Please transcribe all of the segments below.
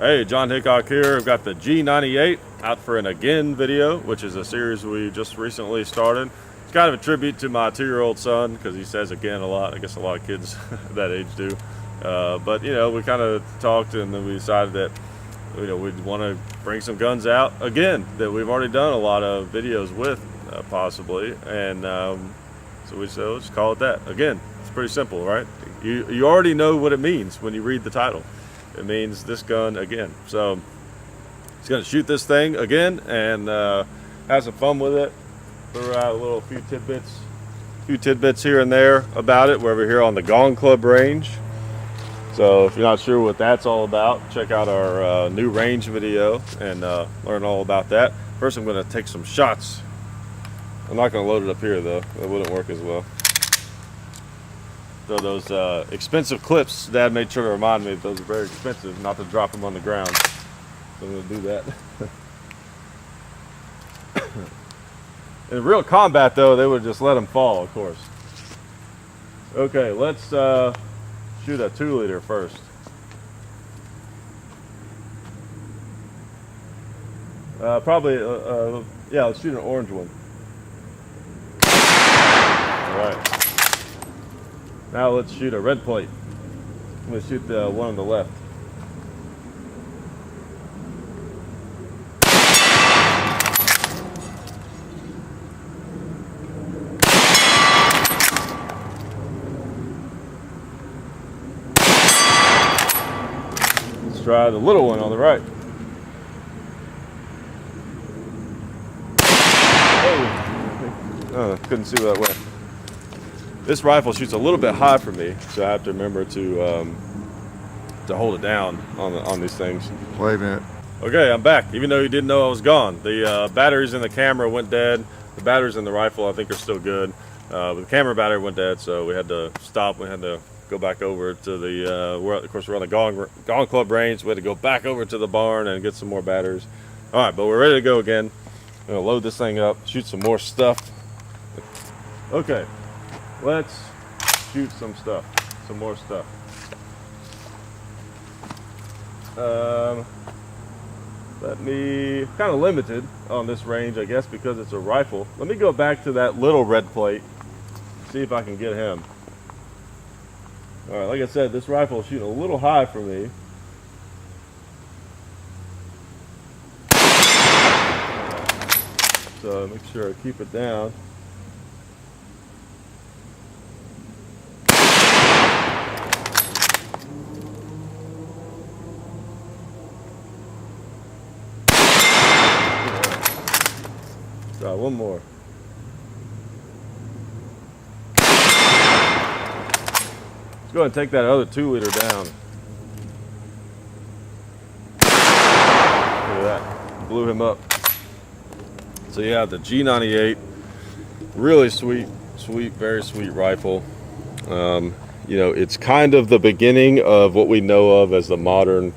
Hey, John Hickok here. I've got the G98 out for an Again video, which is a series we just recently started. It's kind of a tribute to my 2-year-old son because he says again a lot. I guess a lot of kids that age do. But you know, we kind of talked and then we decided that we'd want to bring some guns out again that we've already done a lot of videos with, possibly. And so we said, let's call it that. Again, it's pretty simple, right? You already know what it means when you read the title. It means this gun again. So he's going to shoot this thing again and have some fun with it. Throw out a few tidbits here and there about it. We're over here on the Gun Club range. So if you're not sure what that's all about, check out our new range video and learn all about that. First, I'm going to take some shots. I'm not going to load it up here though. That wouldn't work as well. So those expensive clips, Dad made sure to remind me that those are very expensive, not to drop them on the ground. So I'm going to do that. In real combat though, they would just let them fall, of course. Okay, let's shoot a 2-liter first. Probably, yeah, let's shoot an orange one. All right. Now let's shoot a red plate. I'm going to shoot the one on the left. Let's try the little one on the right. Oh, couldn't see where that went. This rifle shoots a little bit high for me, so I have to remember to hold it down on these things. Wait a minute. Okay, I'm back. Even though you didn't know I was gone, the batteries in the camera went dead. The batteries in the rifle I think are still good, but the camera battery went dead, so we had to stop. We had to go back over to the. Of course, we're on the Gun Club range. So we had to go back over to the barn and get some more batteries. All right, but we're ready to go again. I'm gonna load this thing up, shoot some more stuff. Okay. Let's shoot some more stuff. Kind of limited on this range, I guess, because it's a rifle. Let me go back to that little red plate, see if I can get him. All right, like I said, this rifle is shooting a little high for me. So make sure I keep it down. One more. Let's go ahead and take that other 2-liter down. Look at that. Blew him up. So yeah, the G98, really sweet, very sweet rifle. You know, it's kind of the beginning of what we know of as the modern,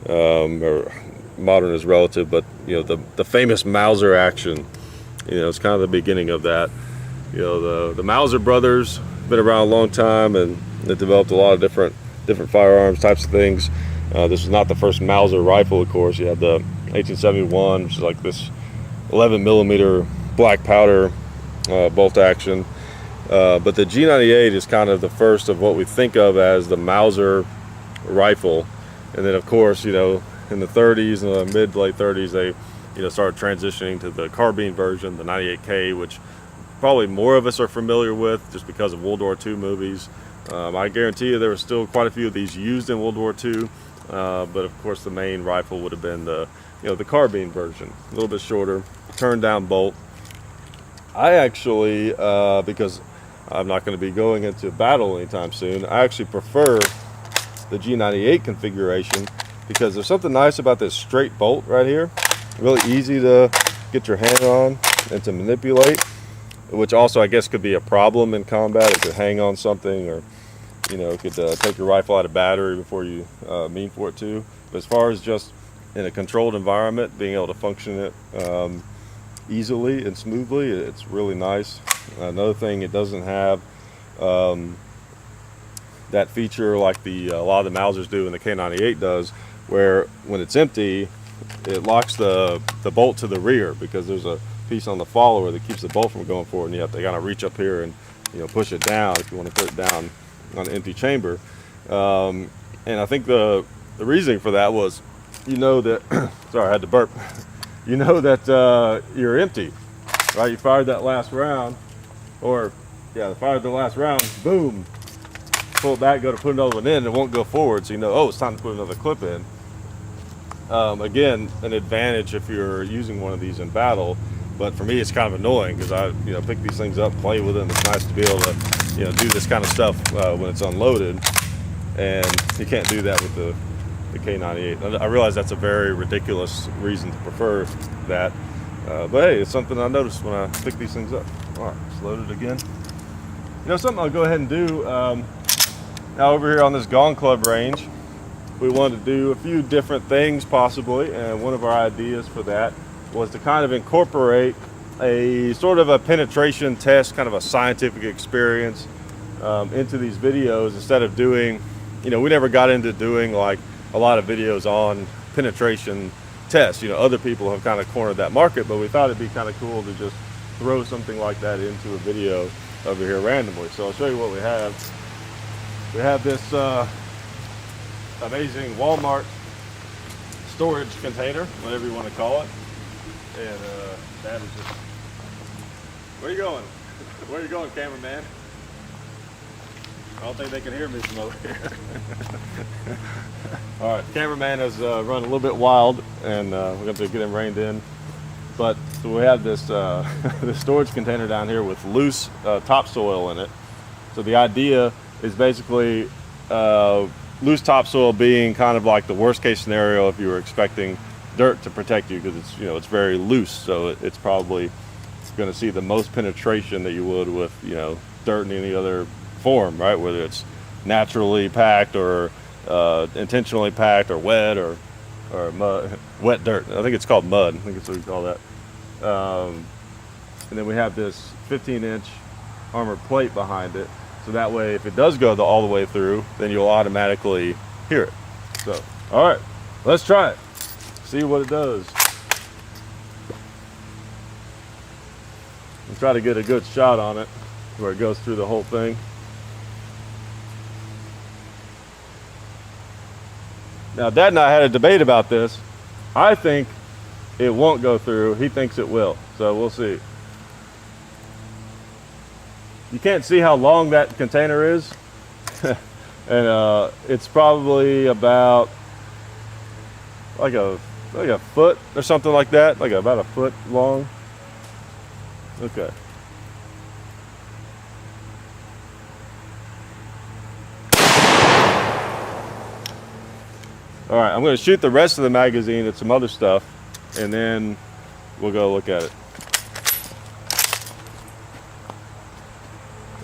or modern is relative, but you know, the famous Mauser action. You know, it's kind of the beginning of that. You know, the Mauser brothers been around a long time, and they developed a lot of different firearms types of things. This was not the first Mauser rifle, of course. You had the 1871, which is like this 11mm black powder bolt action. But the G98 is kind of the first of what we think of as the Mauser rifle. And then, of course, you know, in the 30s, in the mid to late 30s, they started transitioning to the carbine version, the 98K, which probably more of us are familiar with just because of World War II movies. I guarantee you there were still quite a few of these used in World War II, but of course the main rifle would have been the carbine version, a little bit shorter, turn down bolt. I actually, because I'm not going to be going into battle anytime soon, I actually prefer the G98 configuration because there's something nice about this straight bolt right here. Really easy to get your hand on and to manipulate, which also I guess could be a problem in combat. It could hang on something, or it could take your rifle out of battery before you mean for it to. But as far as just in a controlled environment, being able to function it easily and smoothly, it's really nice. Another thing, it doesn't have that feature like a lot of the Mausers do and the K98 does, where when it's empty, it locks the bolt to the rear, because there's a piece on the follower that keeps the bolt from going forward, and you have to kind of reach up here and, you know, push it down if you want to put it down on an empty chamber. And I think the reasoning for that was, you know that sorry, I had to burp. You know that you're empty, right? You fired that last round, or yeah, fired the last round, boom, pull it back, go to put another one in, it won't go forward, so you know, oh, it's time to put another clip in. Again, an advantage if you're using one of these in battle, but for me it's kind of annoying, because I, you know, pick these things up, play with them. It's nice to be able to, you know, do this kind of stuff when it's unloaded, and you can't do that with the K98. I realize that's a very ridiculous reason to prefer that, but hey, it's something I noticed when I pick these things up. All right, let's load it again. You know, something I'll go ahead and do, now over here on this Gone Club range, we wanted to do a few different things possibly, and one of our ideas for that was to kind of incorporate a sort of a penetration test, kind of a scientific experience into these videos, instead of doing, you know, we never got into doing like a lot of videos on penetration tests. You know, other people have kind of cornered that market, but we thought it'd be kind of cool to just throw something like that into a video over here randomly. So I'll show you what we have. We have this amazing Walmart storage container, whatever you want to call it, and that is just, where are you going? Where are you going, cameraman? I don't think they can hear me from over here. All right, cameraman has run a little bit wild, and we're going to get him reined in. But so we have this this storage container down here with loose topsoil in it. So the idea is basically loose topsoil being kind of like the worst case scenario if you were expecting dirt to protect you, because it's, you know, it's very loose, so it's probably going to see the most penetration that you would with, you know, dirt in any other form, right? Whether it's naturally packed or intentionally packed, or wet, or mud, wet dirt. I think it's called mud. I think that's what we call that. And then we have this 15-inch armored plate behind it, so that way if it does go all the way through, then you'll automatically hear it. So, all right, let's try it. See what it does. And try to get a good shot on it where it goes through the whole thing. Now, Dad and I had a debate about this. I think it won't go through. He thinks it will. So we'll see. You can't see how long that container is. And it's probably about like a foot or something like that. Like about a foot long. Okay. All right, I'm going to shoot the rest of the magazine at some other stuff, and then we'll go look at it.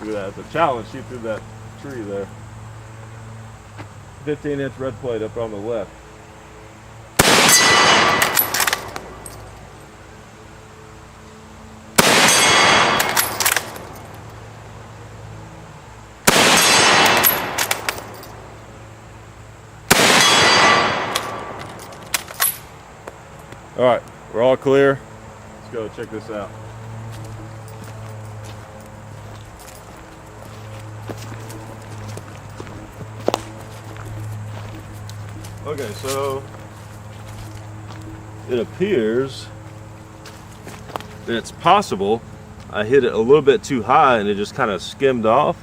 Look at that, it's a challenge, shoot through that tree there. 15-inch red plate up on the left. All right, we're all clear. Let's go check this out. Okay, so it appears that it's possible I hit it a little bit too high and it just kind of skimmed off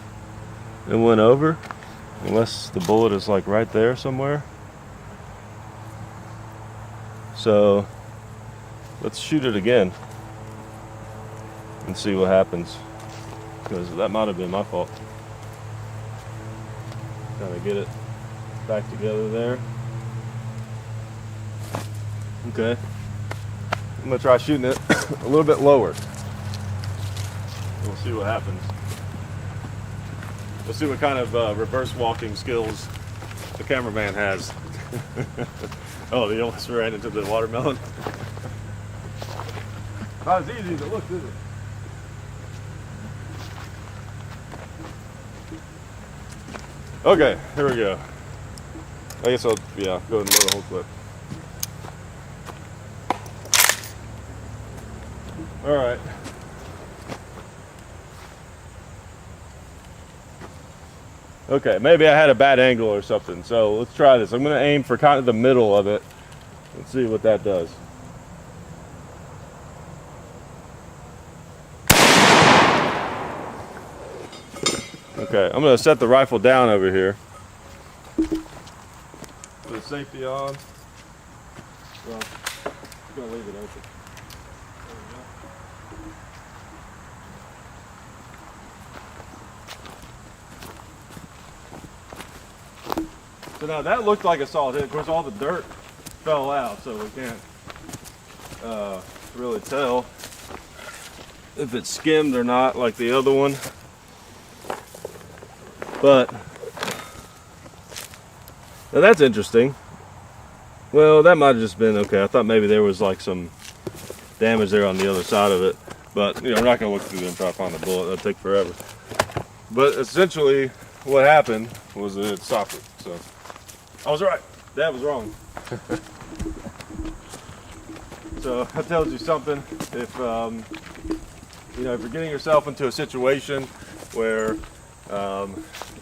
and went over, unless the bullet is like right there somewhere. So let's shoot it again and see what happens, because that might have been my fault. Kind of get it back together there. Okay, I'm gonna try shooting it a little bit lower. We'll see what happens. We'll see what kind of reverse walking skills the cameraman has. Oh, he almost ran into the watermelon. Not as easy as it looks, is it? Okay, here we go. I guess I'll, yeah, go ahead and load the whole clip. All right. Okay, maybe I had a bad angle or something. So let's try this. I'm gonna aim for kind of the middle of it. Let's see what that does. Okay, I'm gonna set the rifle down over here. Put the safety on. Well, I'm gonna leave it open. So now that looked like a solid hit. Of course, all the dirt fell out, so we can't really tell if it's skimmed or not like the other one. But now that's interesting. Well, that might have just been okay. I thought maybe there was like some damage there on the other side of it. But, you know, we're not going to look through there and try to find the bullet. That'll take forever. But essentially, what happened was that it stopped it. So I was right. Dad was wrong. So that tells you something. If you know, if you're getting yourself into a situation where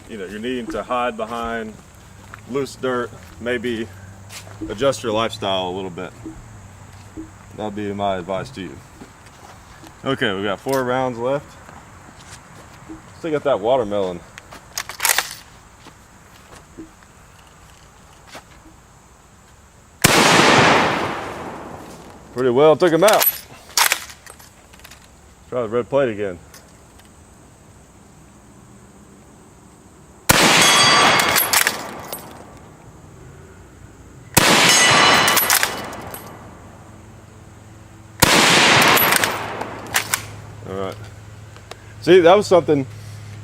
you know, you're needing to hide behind loose dirt, maybe adjust your lifestyle a little bit. That'd be my advice to you. Okay, we got 4 rounds left. Still got that watermelon. Pretty well took him out. Try the red plate again. All right. See, that was something.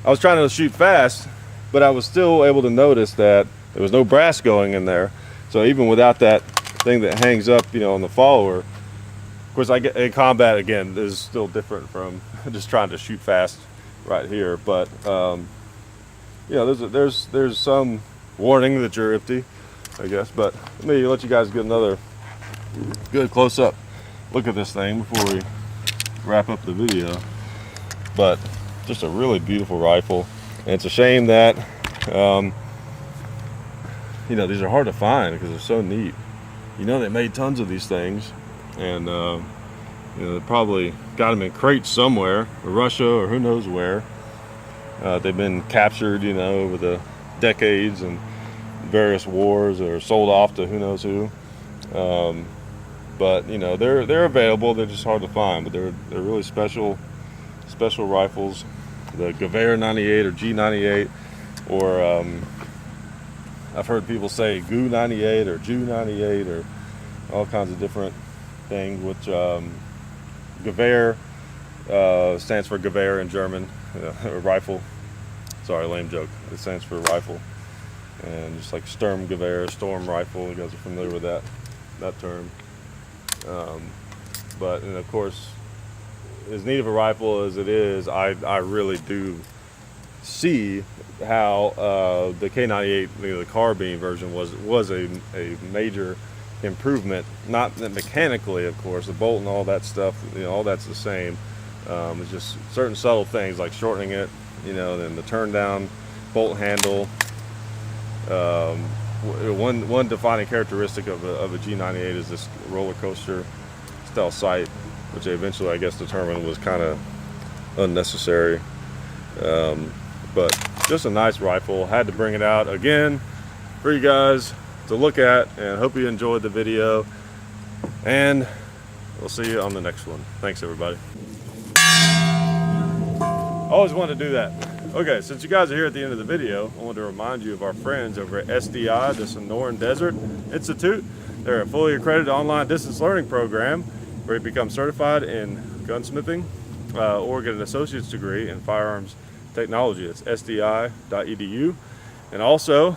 I was trying to shoot fast, but I was still able to notice that there was no brass going in there. So even without that thing that hangs up, you know, on the follower, of course, I get in combat again. This is still different from just trying to shoot fast right here. But you know, there's some warning that you're empty, I guess. But let me let you guys get another good close up look at this thing before we wrap up the video. But just a really beautiful rifle, and it's a shame that you know, these are hard to find because they're so neat. You know, they made tons of these things, and you know, they probably got them in crates somewhere, or Russia, or who knows where. They've been captured, you know, over the decades and various wars, or sold off to who knows who. But you know, they're available. They're just hard to find, but they're really special rifles. The Gewehr 98 or G98, or I've heard people say G98 or G98 or all kinds of different things, which Gewehr stands for Gewehr in German, rifle. Sorry, lame joke. It stands for rifle. And just like Sturmgewehr, storm rifle, you guys are familiar with that term. But, and of course, as neat of a rifle as it is, I really do see how the K98, you know, the carbine version was a major improvement. Not mechanically, of course, the bolt and all that stuff, you know, all that's the same. It's just certain subtle things like shortening it, you know, then the turn down bolt handle. One defining characteristic of a G98 is this roller coaster style sight, which they eventually, I guess, determined was kind of unnecessary. But just a nice rifle. Had to bring it out again for you guys to look at, and hope you enjoyed the video, and we'll see you on the next one. Thanks, everybody. Always wanted to do that. Okay, since you guys are here at the end of the video, I want to remind you of our friends over at SDI, the Sonoran Desert Institute. They're a fully accredited online distance learning program where you become certified in gunsmithing or get an associate's degree in firearms technology. It's sdi.edu. And also,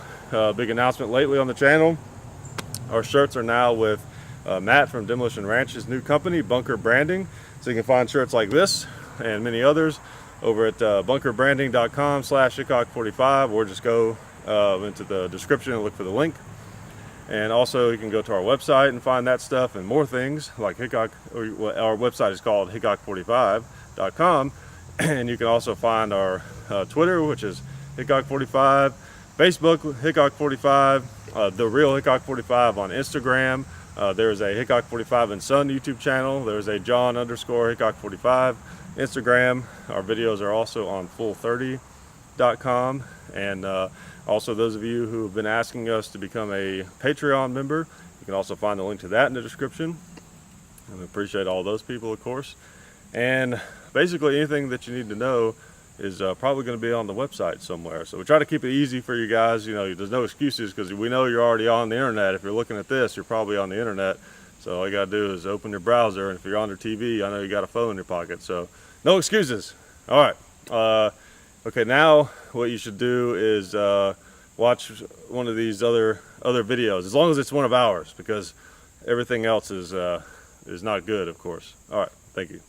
big announcement lately on the channel, our shirts are now with Matt from Demolition Ranch's new company, Bunker Branding. So you can find shirts like this and many others over at bunkerbranding.com/Hickok45, or just go into the description and look for the link. And also you can go to our website and find that stuff and more things like Hickok, or our website is called hickok45.com. And you can also find our Twitter, which is Hickok45, Facebook Hickok45, The Real Hickok45 on Instagram. There's a Hickok45 and Son YouTube channel. There's a John_Hickok45 Instagram. Our videos are also on full30.com. And also those of you who have been asking us to become a Patreon member, you can also find the link to that in the description. And we appreciate all those people, of course. And basically anything that you need to know is probably going to be on the website somewhere. So we try to keep it easy for you guys. You know, there's no excuses because we know you're already on the internet. If you're looking at this, you're probably on the internet. So all you got to do is open your browser, and if you're on your TV, I know you got a phone in your pocket. So no excuses. All right. Okay, now what you should do is watch one of these other videos, as long as it's one of ours, because everything else is not good, of course. All right, thank you.